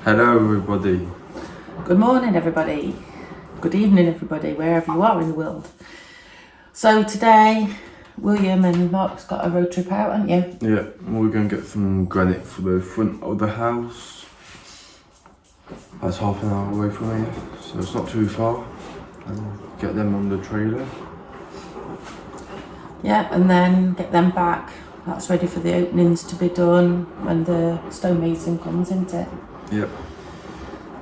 Hello everybody. Good morning everybody. Good evening everybody, wherever you are in the world. So today, William and Mark's got a road trip out, haven't you? Yeah, we're going to get some granite for the front of the house. That's half an hour away from here, so it's not too far. And get them on the trailer. Yeah, and then get them back. That's ready for the openings to be done when the stonemason comes, isn't it? Yep.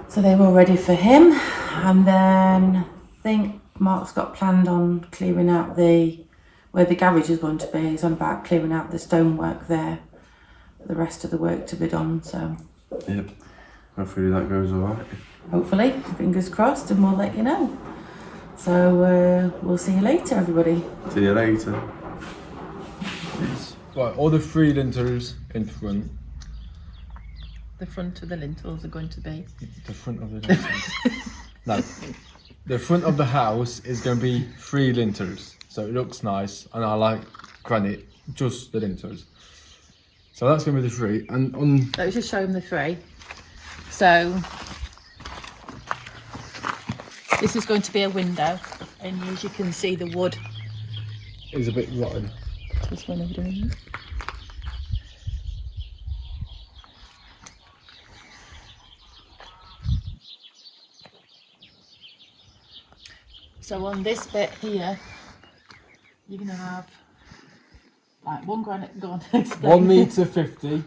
So they're all ready for him. And then I think Mark's got planned on clearing out where the garage is going to be. He's on about clearing out the stonework there. The rest of the work to be done, so. Yep. Hopefully that goes alright. Hopefully, fingers crossed, and we'll let you know. So we'll see you later, everybody. See you later. Right, all the three lintels in front. The front of the lintels are going to be. The front of the lintels. No. The front of the house is going to be three lintels. So it looks nice, and I like granite, just the lintels. So that's going to be the three. And on. Let's just show them the three. So this is going to be a window, and as you can see, the wood Is a bit rotten. this one over doing. So on this bit here, you're gonna have like one granite. Go on, explain. 1 metre 50,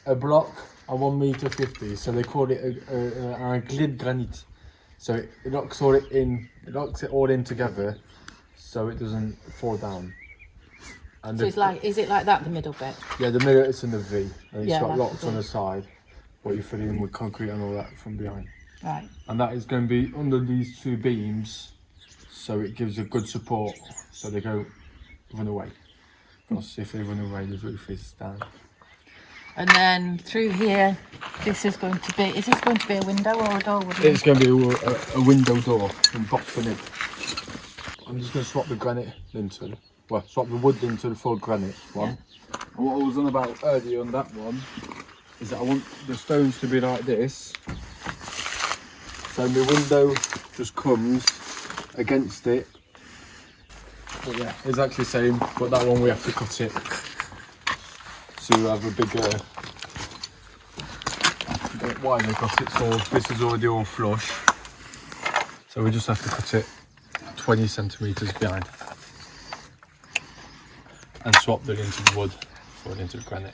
a block, and 1 metre 50. So they call it a glid granite. So it locks all it in. It locks it all in together, so it doesn't fall down. And So it's like, is it like that, the middle bit? yeah, the middle it's in the V, and it's Yeah, got that's locks the on V. the side. What you fill in with concrete and all that from behind. Right. And that is going to be under these two beams, so it gives a good support, so they go run away. Because if they run away, the roof is down. And then through here, this is going to be. Is this going to be a window or a door? It's going to be a window door and box for it. I'm just going to swap the granite lintel. Well, swap the wood lintel for granite one. Yeah. And what I was on about earlier on that one is that I want the stones to be like this. So the window just comes against it. But yeah, it's actually the same, but that one we have to cut it to have a bigger. Why they cut it so this is already all flush. So we just have to cut it 20 centimetres behind. And swap that into the wood for it into the granite.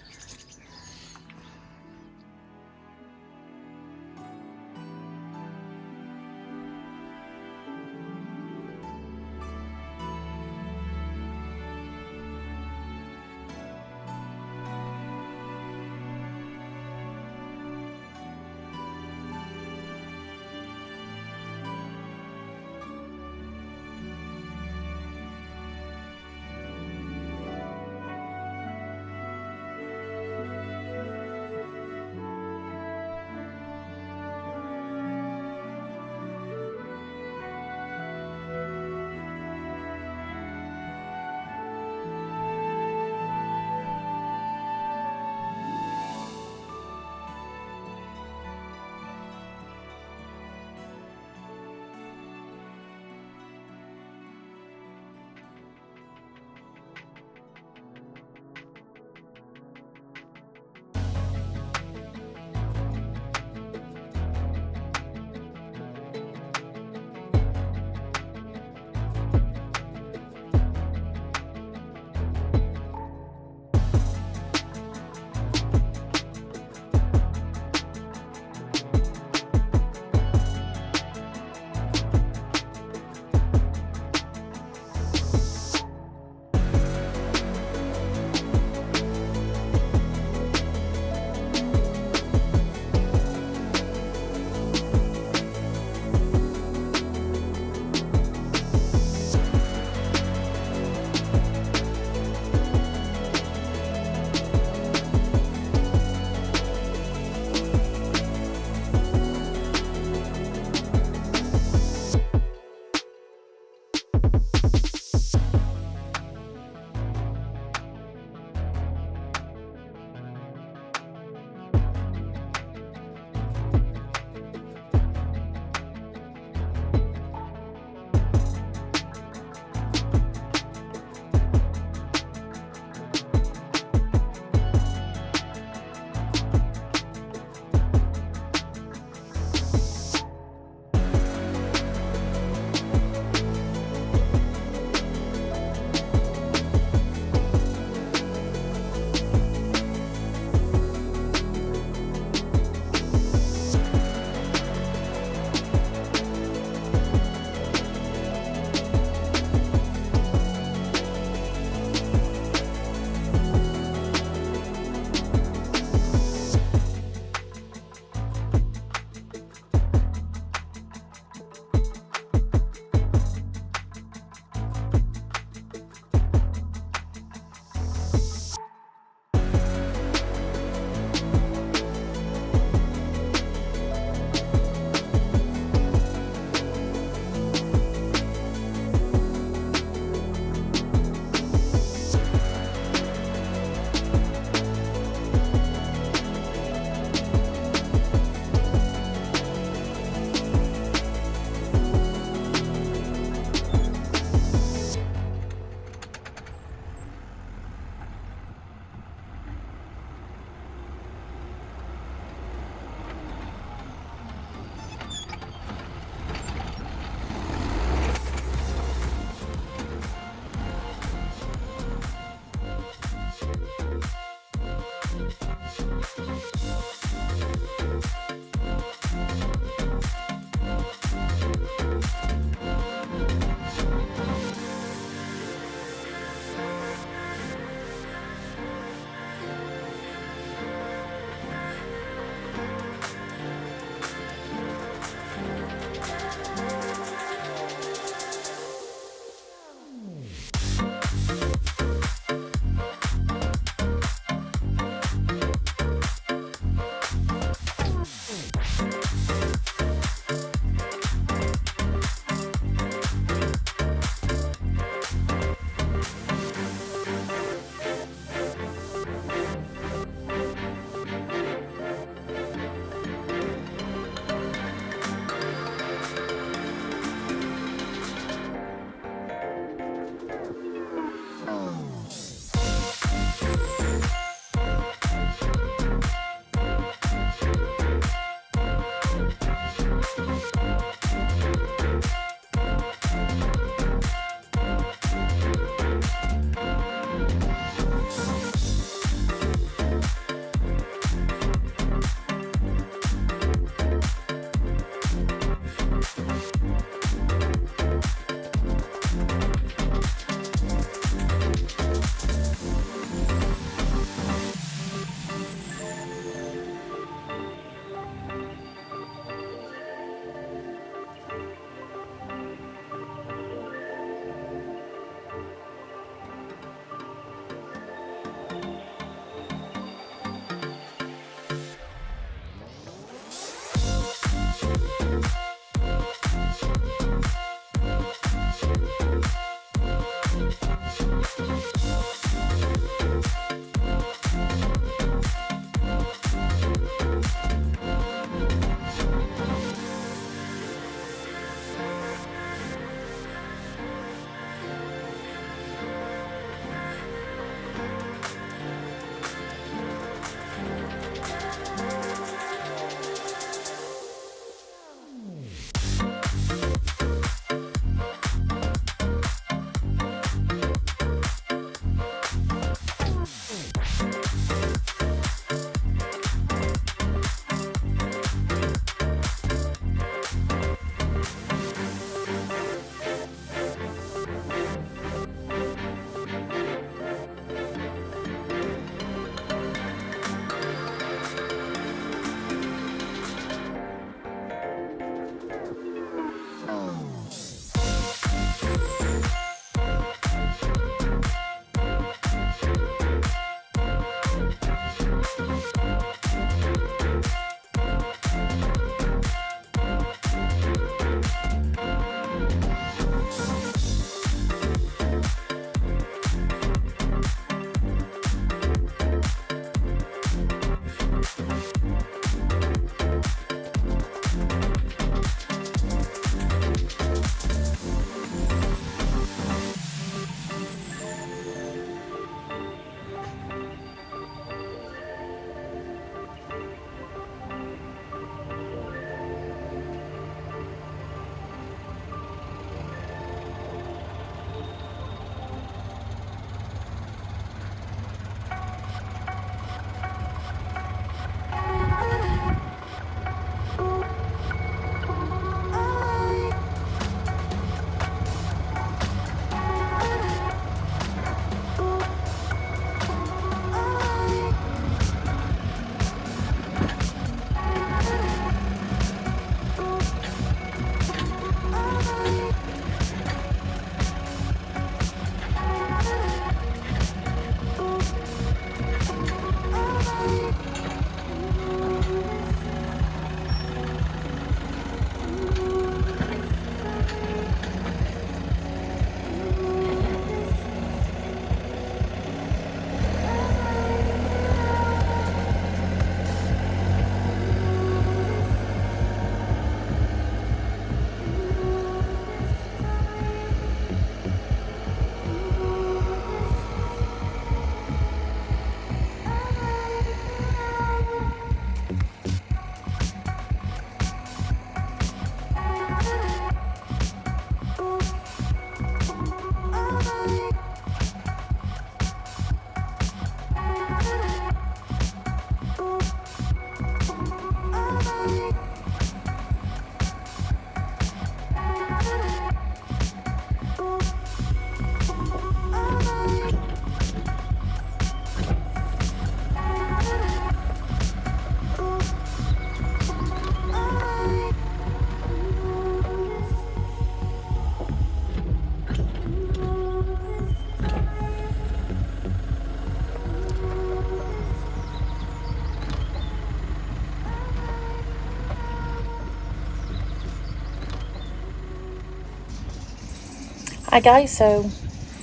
Hi guys, so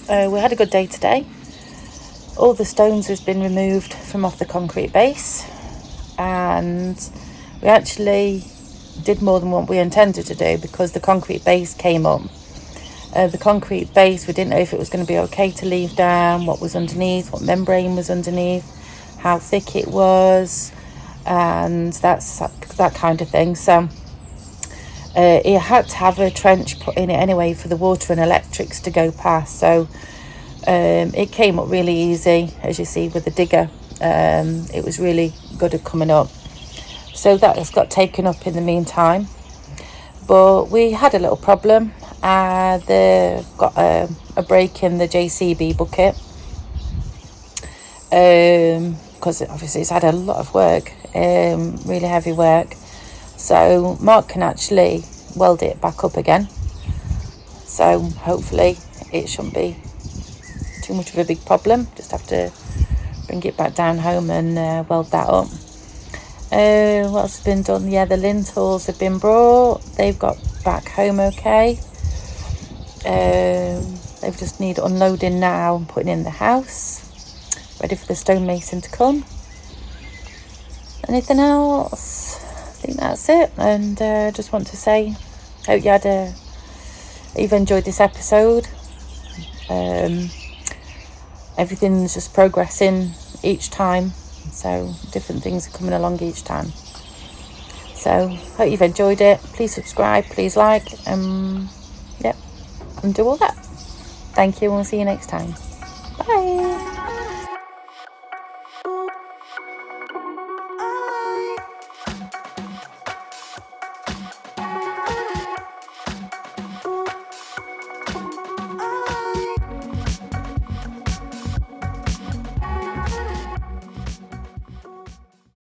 we had a good day today. All the stones has been removed from off the concrete base, and we actually did more than what we intended to do because the concrete base came up. The concrete base, we didn't know if it was going to be okay to leave down, what was underneath, what membrane was underneath, how thick it was, and that kind of thing. So it had to have a trench put in it anyway for the water and electrics to go past. So it came up really easy, as you see with the digger. It was really good at coming up. So that has got taken up in the meantime. But we had a little problem. They've got a break in the JCB bucket. Because obviously it's had a lot of work, really heavy work. So Mark can actually weld it back up again. So hopefully it shouldn't be too much of a big problem. Just have to bring it back down home and weld that up. What else has been done? Yeah, the lintels have been brought. They've got back home okay. They've just need unloading now and putting in the house. Ready for the stonemason to come. Anything else? I think that's it. And just want to say, hope you've enjoyed this episode. Everything's just progressing each time, so different things are coming along each time. So hope you've enjoyed it. Please subscribe, please like, and do all that. Thank you, and we'll see you next time.